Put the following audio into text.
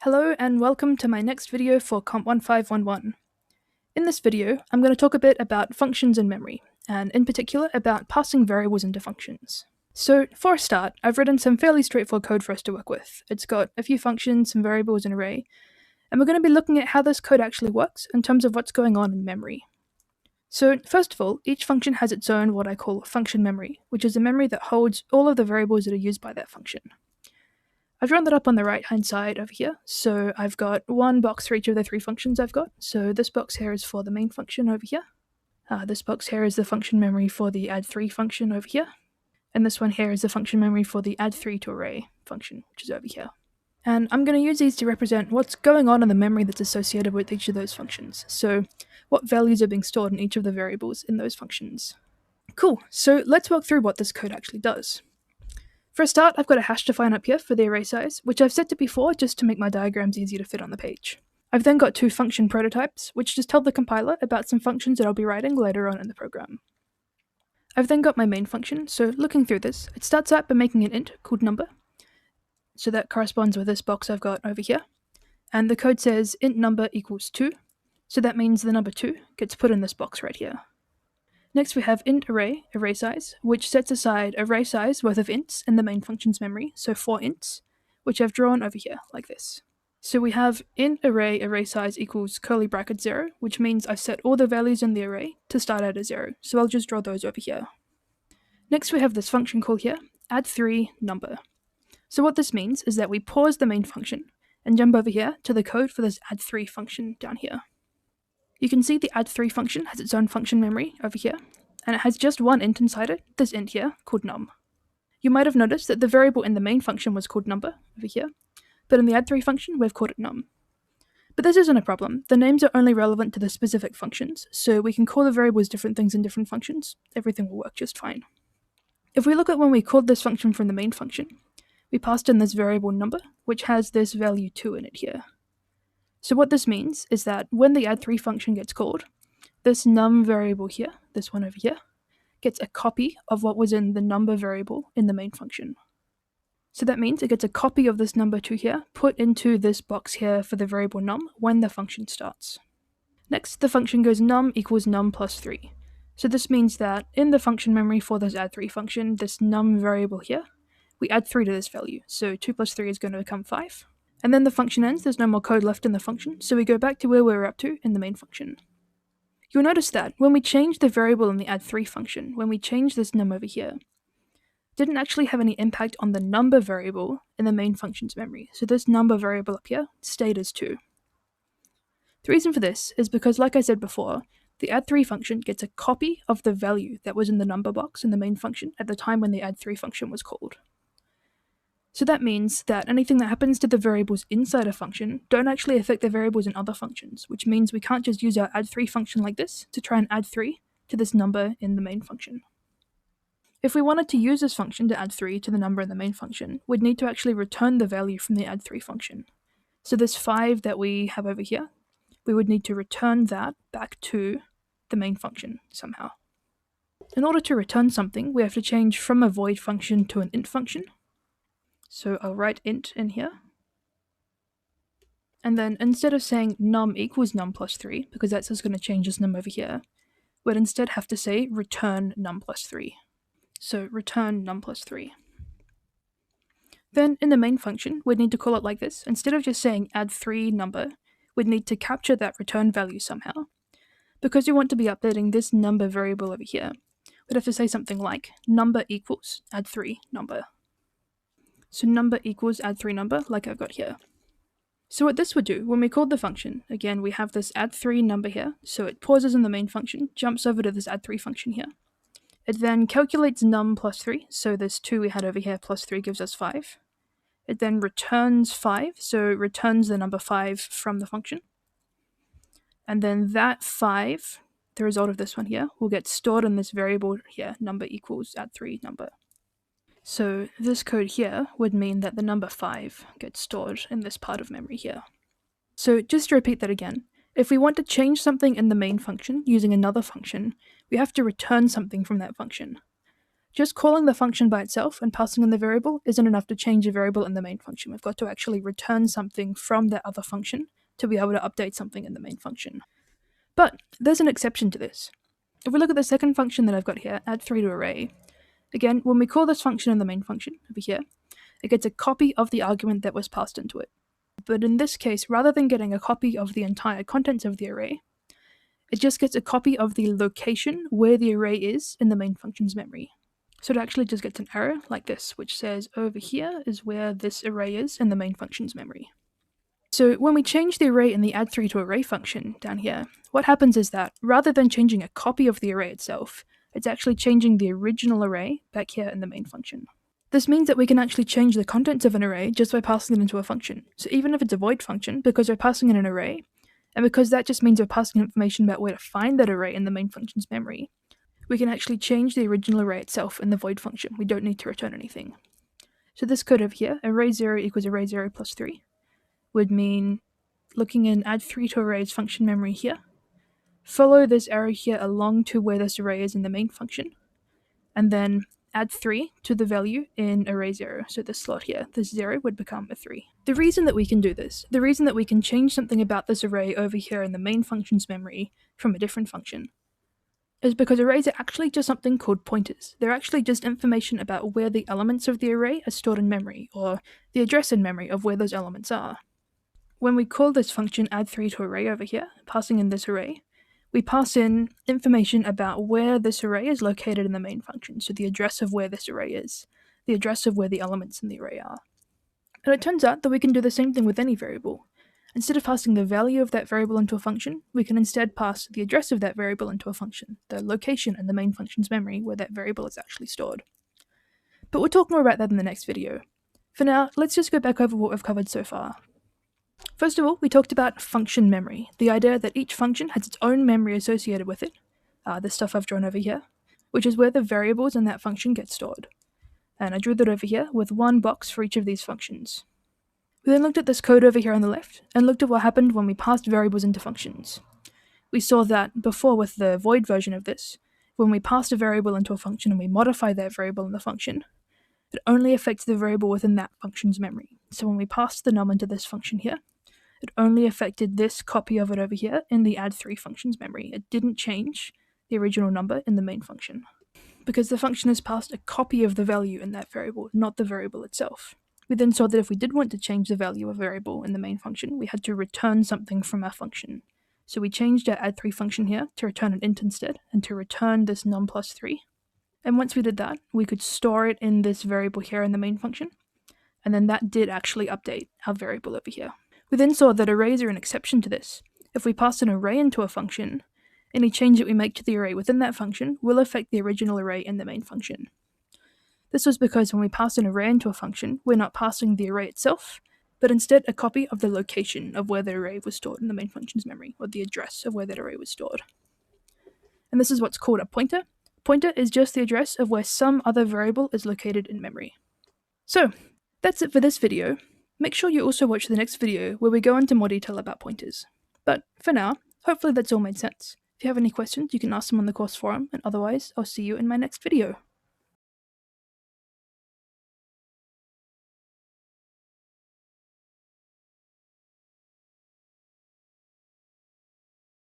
Hello and welcome to my next video for COMP1511. In this video, I'm going to talk a bit about functions in memory, and in particular about passing variables into functions. So for a start, I've written some fairly straightforward code for us to work with. It's got a few functions, some variables, an array, and we're going to be looking at how this code actually works in terms of what's going on in memory. So first of all, each function has its own what I call function memory, which is a memory that holds all of the variables that are used by that function. I've drawn that up on the right-hand side over here. So I've got one box for each of the three functions I've got. So this box here is for the main function over here. This box here is the function memory for the add3 function over here. And this one here is the function memory for the add3 to array function, which is over here. And I'm going to use these to represent what's going on in the memory that's associated with each of those functions. So what values are being stored in each of the variables in those functions. Cool, so let's walk through what this code actually does. For a start, I've got a hash define up here for the array size, which I've set to before just to make my diagrams easier to fit on the page. I've then got two function prototypes, which just tell the compiler about some functions that I'll be writing later on in the program. I've then got my main function, so looking through this, it starts out by making an int called number. So that corresponds with this box I've got over here. And the code says int number equals 2, so that means the number 2 gets put in this box right here. Next we have int array size, which sets aside array size worth of ints in the main function's memory, so 4 ints, which I've drawn over here like this. So we have int array size equals curly bracket 0, which means I've set all the values in the array to start out at 0, so I'll just draw those over here. Next we have this function call here, add3 number. So what this means is that we pause the main function and jump over here to the code for this add3 function down here. You can see the add3 function has its own function memory over here, and it has just one int inside it, this int here, called num. You might have noticed that the variable in the main function was called number over here, but in the add3 function, we've called it num. But this isn't a problem. The names are only relevant to the specific functions, so we can call the variables different things in different functions. Everything will work just fine. If we look at when we called this function from the main function, we passed in this variable number, which has this value 2 in it here. So what this means is that when the add3 function gets called, this num variable here, this one over here, gets a copy of what was in the number variable in the main function. So that means it gets a copy of this number 2 here, put into this box here for the variable num when the function starts. Next, the function goes num equals num plus 3. So this means that in the function memory for this add3 function, this num variable here, we add 3 to this value. So 2 plus 3 is going to become 5. And then the function ends, there's no more code left in the function, so we go back to where we were up to in the main function. You'll notice that when we change the variable in the add3 function, when we change this num over here, it didn't actually have any impact on the number variable in the main function's memory. So this number variable up here stayed as 2. The reason for this is because, like I said before, the add3 function gets a copy of the value that was in the number box in the main function at the time when the add3 function was called. So that means that anything that happens to the variables inside a function don't actually affect the variables in other functions, which means we can't just use our add3 function like this to try and add 3 to this number in the main function. If we wanted to use this function to add 3 to the number in the main function, we'd need to actually return the value from the add3 function. So this 5 that we have over here, we would need to return that back to the main function somehow. In order to return something, we have to change from a void function to an int function. So I'll write int in here. And then instead of saying num equals num plus 3, because that's just going to change this num over here, we'd instead have to say return num plus 3. So return num plus 3. Then in the main function, we'd need to call it like this. Instead of just saying add3 number, we'd need to capture that return value somehow. Because we want to be updating this number variable over here, we'd have to say something like number equals add3 number. So number equals add3 number, like I've got here. So what this would do, when we called the function, again, we have this add3 number here, so it pauses in the main function, jumps over to this add3 function here. It then calculates num plus 3, so this 2 we had over here plus 3 gives us 5. It then returns 5, so it returns the number 5 from the function. And then that 5, the result of this one here, will get stored in this variable here, number equals add3 number. So this code here would mean that the number 5 gets stored in this part of memory here. So just to repeat that again, if we want to change something in the main function using another function, we have to return something from that function. Just calling the function by itself and passing in the variable isn't enough to change a variable in the main function. We've got to actually return something from that other function to be able to update something in the main function. But there's an exception to this. If we look at the second function that I've got here, add 3 to array, again, when we call this function in the main function over here, it gets a copy of the argument that was passed into it. But in this case, rather than getting a copy of the entire contents of the array, it just gets a copy of the location where the array is in the main function's memory. So it actually just gets an error like this, which says over here is where this array is in the main function's memory. So when we change the array in the add3 to array function down here, what happens is that rather than changing a copy of the array itself, it's actually changing the original array back here in the main function. This means that we can actually change the contents of an array just by passing it into a function. So even if it's a void function, because we're passing in an array, and because that just means we're passing information about where to find that array in the main function's memory, we can actually change the original array itself in the void function. We don't need to return anything. So this code over here, array0 equals array0 plus 3, would mean looking in add3 to array's function memory here, follow this arrow here along to where this array is in the main function, and then add 3 to the value in array0. So this slot here, this 0 would become a 3. The reason that we can do this, the reason that we can change something about this array over here in the main function's memory from a different function, is because arrays are actually just something called pointers. They're actually just information about where the elements of the array are stored in memory, or the address in memory of where those elements are. When we call this function add3 to array over here, passing in this array, we pass in information about where this array is located in the main function, so the address of where this array is, the address of where the elements in the array are. And it turns out that we can do the same thing with any variable. Instead of passing the value of that variable into a function, we can instead pass the address of that variable into a function, the location in the main function's memory where that variable is actually stored. But we'll talk more about that in the next video. For now, let's just go back over what we've covered so far. First of all, we talked about function memory, the idea that each function has its own memory associated with it, this stuff I've drawn over here, which is where the variables in that function get stored. And I drew that over here with one box for each of these functions. We then looked at this code over here on the left, and looked at what happened when we passed variables into functions. We saw that before with the void version of this, when we passed a variable into a function and we modify that variable in the function, it only affects the variable within that function's memory. So when we passed the num into this function here, it only affected this copy of it over here in the add3 function's memory. It didn't change the original number in the main function, because the function has passed a copy of the value in that variable, not the variable itself. We then saw that if we did want to change the value of a variable in the main function, we had to return something from our function. So we changed our add3 function here to return an int instead, and to return this num plus 3. And once we did that, we could store it in this variable here in the main function, and then that did actually update our variable over here. We then saw that arrays are an exception to this. If we pass an array into a function, any change that we make to the array within that function will affect the original array in the main function. This was because when we pass an array into a function, we're not passing the array itself, but instead a copy of the location of where the array was stored in the main function's memory, or the address of where that array was stored. And this is what's called a pointer. Pointer is just the address of where some other variable is located in memory. So, that's it for this video. Make sure you also watch the next video where we go into more detail about pointers. But for now, hopefully that's all made sense. If you have any questions, you can ask them on the course forum, and otherwise, I'll see you in my next video.